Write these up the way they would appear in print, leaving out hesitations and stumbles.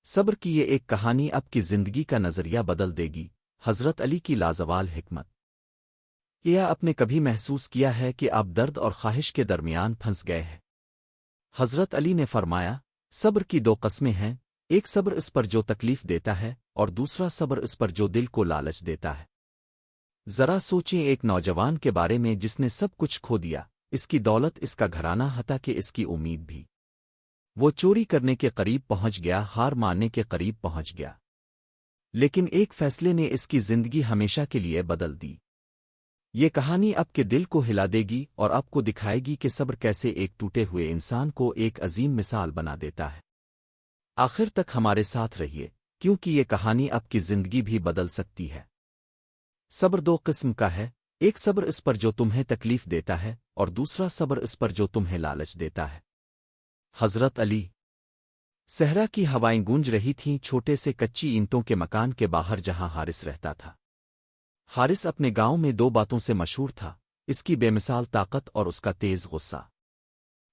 صبر کی یہ ایک کہانی آپ کی زندگی کا نظریہ بدل دے گی۔ حضرت علی کی لازوال حکمت۔ کیا آپ نے کبھی محسوس کیا ہے کہ آپ درد اور خواہش کے درمیان پھنس گئے ہیں؟ حضرت علی نے فرمایا، صبر کی دو قسمیں ہیں، ایک صبر اس پر جو تکلیف دیتا ہے اور دوسرا صبر اس پر جو دل کو لالچ دیتا ہے۔ ذرا سوچیں ایک نوجوان کے بارے میں جس نے سب کچھ کھو دیا، اس کی دولت، اس کا گھرانہ، حتیٰ کہ اس کی امید بھی۔ وہ چوری کرنے کے قریب پہنچ گیا، ہار ماننے کے قریب پہنچ گیا، لیکن ایک فیصلے نے اس کی زندگی ہمیشہ کے لیے بدل دی۔ یہ کہانی آپ کے دل کو ہلا دے گی اور آپ کو دکھائے گی کہ صبر کیسے ایک ٹوٹے ہوئے انسان کو ایک عظیم مثال بنا دیتا ہے۔ آخر تک ہمارے ساتھ رہیے، کیونکہ یہ کہانی آپ کی زندگی بھی بدل سکتی ہے۔ صبر دو قسم کا ہے، ایک صبر اس پر جو تمہیں تکلیف دیتا ہے اور دوسرا صبر اس پر جو تمہیں لالچ دیتا ہے۔ حضرت علی۔ صحرا کی ہوائیں گونج رہی تھیں چھوٹے سے کچی اینٹوں کے مکان کے باہر جہاں حارث رہتا تھا۔ حارث اپنے گاؤں میں دو باتوں سے مشہور تھا، اس کی بے مثال طاقت اور اس کا تیز غصہ۔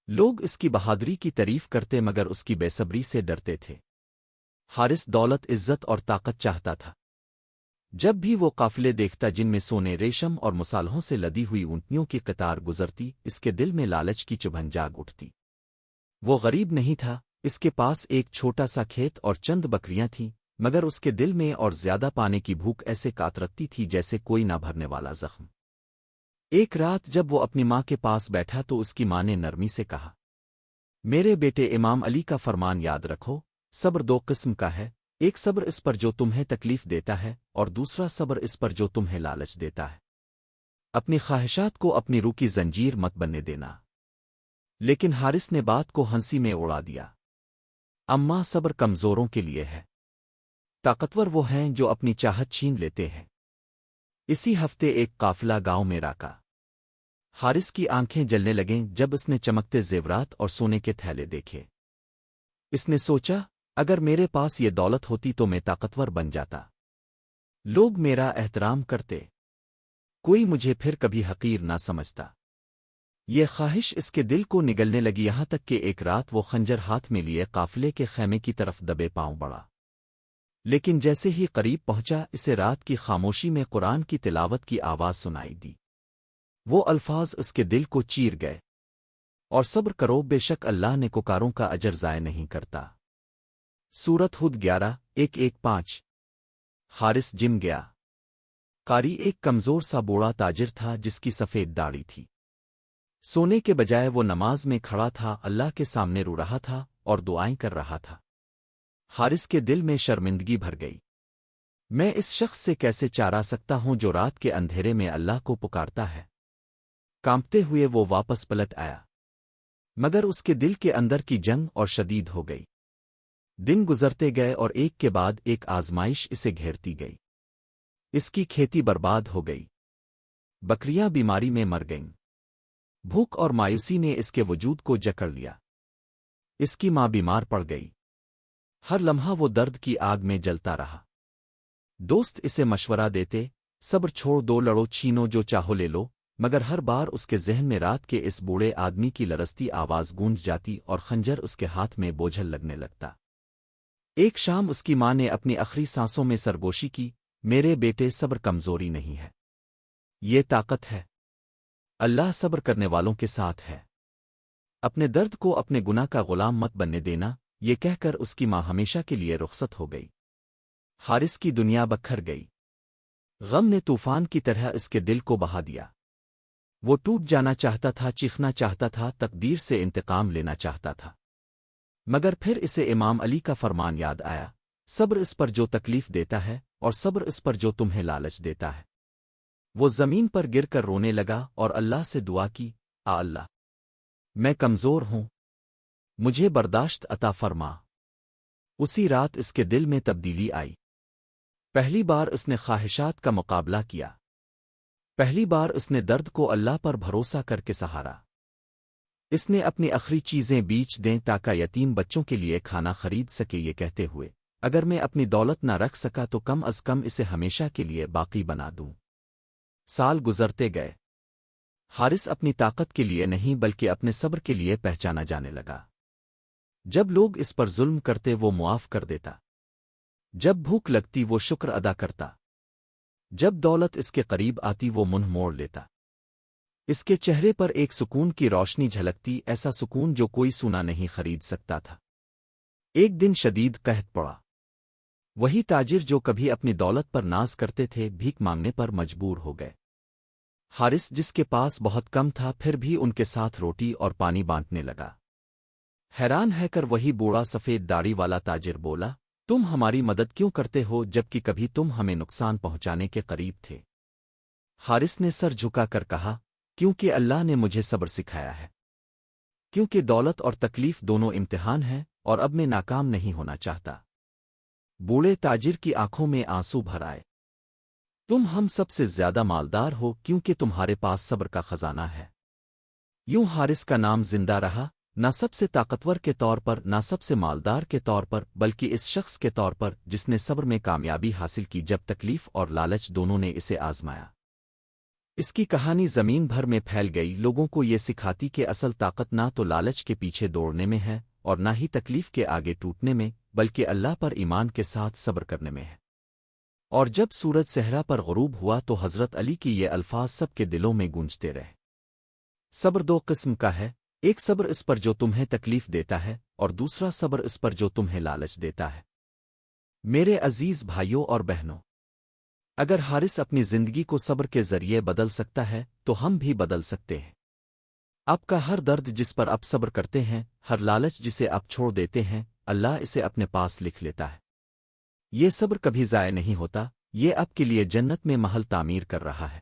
لوگ اس کی بہادری کی تعریف کرتے مگر اس کی بے صبری سے ڈرتے تھے۔ حارث دولت، عزت اور طاقت چاہتا تھا۔ جب بھی وہ قافلے دیکھتا جن میں سونے، ریشم اور مصالحوں سے لدی ہوئی اونٹنیوں کی قطار گزرتی، اس کے دل میں لالچ کی چبھن جاگ اٹھتی۔ وہ غریب نہیں تھا، اس کے پاس ایک چھوٹا سا کھیت اور چند بکریاں تھیں، مگر اس کے دل میں اور زیادہ پانے کی بھوک ایسے کاترتی تھی جیسے کوئی نہ بھرنے والا زخم۔ ایک رات جب وہ اپنی ماں کے پاس بیٹھا تو اس کی ماں نے نرمی سے کہا، میرے بیٹے، امام علی کا فرمان یاد رکھو، صبر دو قسم کا ہے، ایک صبر اس پر جو تمہیں تکلیف دیتا ہے اور دوسرا صبر اس پر جو تمہیں لالچ دیتا ہے۔ اپنی خواہشات کو اپنی روح کی زنجیر مت بننے دینا۔ لیکن حارث نے بات کو ہنسی میں اڑا دیا۔ اماں، صبر کمزوروں کے لیے ہے، طاقتور وہ ہیں جو اپنی چاہت چھین لیتے ہیں۔ اسی ہفتے ایک قافلہ گاؤں میں راکا۔ حارث کی آنکھیں جلنے لگیں جب اس نے چمکتے زیورات اور سونے کے تھیلے دیکھے۔ اس نے سوچا، اگر میرے پاس یہ دولت ہوتی تو میں طاقتور بن جاتا، لوگ میرا احترام کرتے، کوئی مجھے پھر کبھی حقیر نہ سمجھتا۔ یہ خواہش اس کے دل کو نگلنے لگی، یہاں تک کہ ایک رات وہ خنجر ہاتھ میں لیے قافلے کے خیمے کی طرف دبے پاؤں بڑھا۔ لیکن جیسے ہی قریب پہنچا، اسے رات کی خاموشی میں قرآن کی تلاوت کی آواز سنائی دی۔ وہ الفاظ اس کے دل کو چیر گئے، اور صبر کرو، بے شک اللہ نے کوکاروں کا اجر ضائع نہیں کرتا۔ سورۃ ہود 11:1-5۔ حارث جم گیا۔ قاری ایک کمزور سا بوڑھا تاجر تھا جس کی سفید داڑھی تھی۔ سونے کے بجائے وہ نماز میں کھڑا تھا، اللہ کے سامنے رو رہا تھا اور دعائیں کر رہا تھا۔ حارث کے دل میں شرمندگی بھر گئی۔ میں اس شخص سے کیسے چارہ سکتا ہوں جو رات کے اندھیرے میں اللہ کو پکارتا ہے؟ کانپتے ہوئے وہ واپس پلٹ آیا، مگر اس کے دل کے اندر کی جنگ اور شدید ہو گئی۔ دن گزرتے گئے اور ایک کے بعد ایک آزمائش اسے گھیرتی گئی۔ اس کی کھیتی برباد ہو گئی، بکریاں بیماری میں مر گئیں، بھوک اور مایوسی نے اس کے وجود کو جکڑ لیا۔ اس کی ماں بیمار پڑ گئی، ہر لمحہ وہ درد کی آگ میں جلتا رہا۔ دوست اسے مشورہ دیتے، صبر چھوڑ دو، لڑو، چھینو جو چاہو لے لو، مگر ہر بار اس کے ذہن میں رات کے اس بوڑھے آدمی کی لرزتی آواز گونج جاتی اور خنجر اس کے ہاتھ میں بوجھل لگنے لگتا۔ ایک شام اس کی ماں نے اپنی آخری سانسوں میں سرگوشی کی، میرے بیٹے، صبر کمزوری نہیں ہے، یہ طاقت ہے، اللہ صبر کرنے والوں کے ساتھ ہے۔ اپنے درد کو اپنے گناہ کا غلام مت بننے دینا، یہ کہہ کر اس کی ماں ہمیشہ کے لیے رخصت ہو گئی۔ حارث کی دنیا بکھر گئی، غم نے طوفان کی طرح اس کے دل کو بہا دیا۔ وہ ٹوٹ جانا چاہتا تھا، چیخنا چاہتا تھا، تقدیر سے انتقام لینا چاہتا تھا، مگر پھر اسے امام علی کا فرمان یاد آیا، صبر اس پر جو تکلیف دیتا ہے اور صبر اس پر جو تمہیں لالچ دیتا ہے۔ وہ زمین پر گر کر رونے لگا اور اللہ سے دعا کی، اللہ، میں کمزور ہوں، مجھے برداشت عطا فرما۔ اسی رات اس کے دل میں تبدیلی آئی۔ پہلی بار اس نے خواہشات کا مقابلہ کیا، پہلی بار اس نے درد کو اللہ پر بھروسہ کر کے سہارا۔ اس نے اپنی آخری چیزیں بیچ دیں تاکہ یتیم بچوں کے لیے کھانا خرید سکے، یہ کہتے ہوئے، اگر میں اپنی دولت نہ رکھ سکا تو کم از کم اسے ہمیشہ کے لیے باقی بنا دوں۔ سال گزرتے گئے۔ حارث اپنی طاقت کے لیے نہیں بلکہ اپنے صبر کے لیے پہچانا جانے لگا۔ جب لوگ اس پر ظلم کرتے وہ معاف کر دیتا۔ جب بھوک لگتی وہ شکر ادا کرتا، جب دولت اس کے قریب آتی وہ منہ موڑ لیتا۔ اس کے چہرے پر ایک سکون کی روشنی جھلکتی، ایسا سکون جو کوئی سونا نہیں خرید سکتا تھا۔ ایک دن شدید قحط پڑا۔ وہی تاجر جو کبھی اپنی دولت پر ناز کرتے تھے بھیک مانگنے پر مجبور ہو گئے۔ حارث جس کے پاس بہت کم تھا پھر بھی ان کے ساتھ روٹی اور پانی بانٹنے لگا۔ حیران ہے کر وہی بوڑھا سفید داڑھی والا تاجر بولا، تم ہماری مدد کیوں کرتے ہو جبکہ کبھی تم ہمیں نقصان پہنچانے کے قریب تھے؟ حارث نے سر جھکا کر کہا، کیونکہ اللہ نے مجھے صبر سکھایا ہے، کیونکہ دولت اور تکلیف دونوں امتحان ہیں اور اب میں ناکام نہیں ہونا چاہتا۔ بوڑھے تاجر کی آنکھوں میں آنسو بھر آئے، تم ہم سب سے زیادہ مالدار ہو کیونکہ تمہارے پاس صبر کا خزانہ ہے۔ یوں حارث کا نام زندہ رہا، نہ سب سے طاقتور کے طور پر، نہ سب سے مالدار کے طور پر، بلکہ اس شخص کے طور پر جس نے صبر میں کامیابی حاصل کی جب تکلیف اور لالچ دونوں نے اسے آزمایا۔ اس کی کہانی زمین بھر میں پھیل گئی، لوگوں کو یہ سکھاتی کہ اصل طاقت نہ تو لالچ کے پیچھے دوڑنے میں ہے اور نہ ہی تکلیف کے آگے ٹوٹنے میں، بلکہ اللہ پر ایمان کے ساتھ صبر کرنے میں ہے۔ اور جب سورج صحرا پر غروب ہوا تو حضرت علی کی یہ الفاظ سب کے دلوں میں گونجتے رہے۔ صبر دو قسم کا ہے، ایک صبر اس پر جو تمہیں تکلیف دیتا ہے اور دوسرا صبر اس پر جو تمہیں لالچ دیتا ہے۔ میرے عزیز بھائیوں اور بہنوں، اگر حارث اپنی زندگی کو صبر کے ذریعے بدل سکتا ہے تو ہم بھی بدل سکتے ہیں۔ آپ کا ہر درد جس پر آپ صبر کرتے ہیں، ہر لالچ جسے آپ چھوڑ دیتے ہیں، اللہ اسے اپنے پاس لکھ لیتا ہے۔ یہ صبر کبھی ضائع نہیں ہوتا، یہ آپ کے لیے جنت میں محل تعمیر کر رہا ہے۔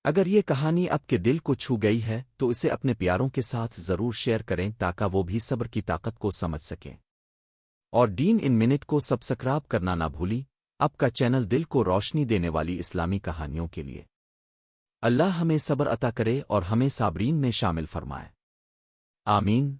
اگر یہ کہانی آپ کے دل کو چھو گئی ہے تو اسے اپنے پیاروں کے ساتھ ضرور شیئر کریں تاکہ وہ بھی صبر کی طاقت کو سمجھ سکیں۔ اور ڈین ان منٹ کو سبسکرائب کرنا نہ بھولی، آپ کا چینل دل کو روشنی دینے والی اسلامی کہانیوں کے لیے۔ اللہ ہمیں صبر عطا کرے اور ہمیں صابرین میں شامل فرمائے۔ آمین۔